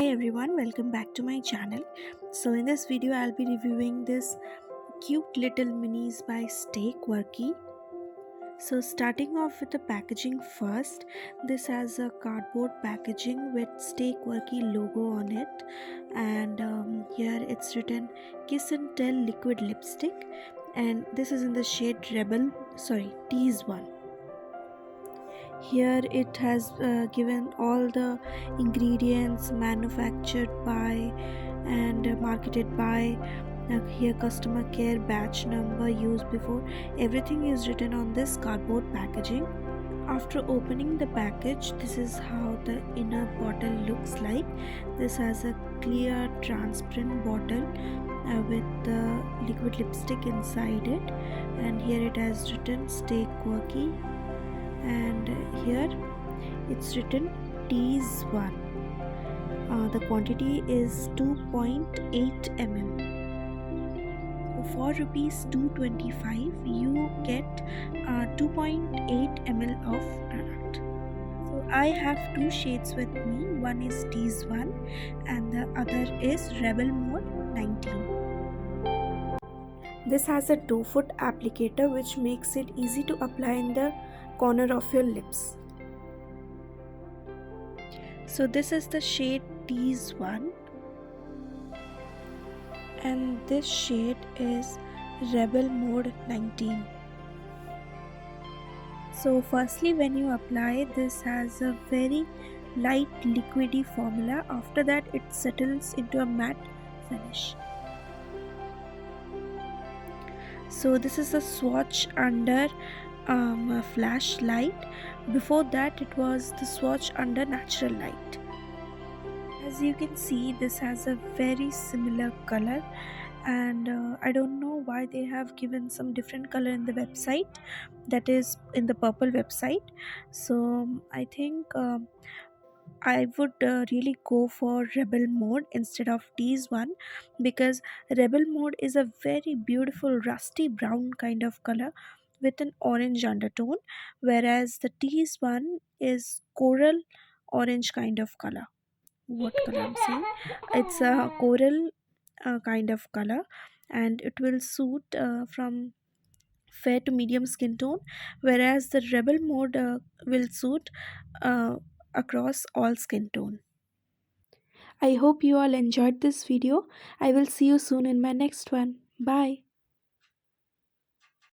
Hi everyone, welcome back to my channel. So in this video I'll be reviewing this cute little minis by Stay Quirky. So starting off with the packaging first, this has a cardboard packaging with Stay Quirky logo on it, and here it's written Kiss and Tell liquid lipstick, and this is in the shade Tease one. Here it has given all the ingredients manufactured by and marketed by. Here customer care batch number used before. Everything is written on this cardboard packaging. After opening the package, this is how the inner bottle looks like. This has a clear transparent bottle with the liquid lipstick inside it, and here it has written Stay Quirky, and here it's written Tease 1. The quantity is 2.8 ml. For rupees 225 you get 2.8 ml of product. So I have two shades with me. One is Tease 1 and the other is Rebel Mode 19. This has a 2-foot applicator which makes it easy to apply in the corner of your lips. So this is the shade Tease 1 and this shade is Rebel Mode 19. So firstly, when you apply, this has a very light liquidy formula. After that it settles into a matte finish. So this is a swatch under a flashlight. Before that it was the swatch under natural light. As you can see, this has a very similar color, and I don't know why they have given some different color in the website, that is in the purple website. So I think I would really go for Rebel Mode instead of Tease 1, because Rebel Mode is a very beautiful rusty brown kind of color with an orange undertone, whereas the Tease 1 is coral orange kind of color. What color I'm saying? It's a coral kind of color, and it will suit from fair to medium skin tone, whereas the Rebel Mode will suit uh, across all skin tone. I hope you all enjoyed this video. I will see you soon in my next one. Bye.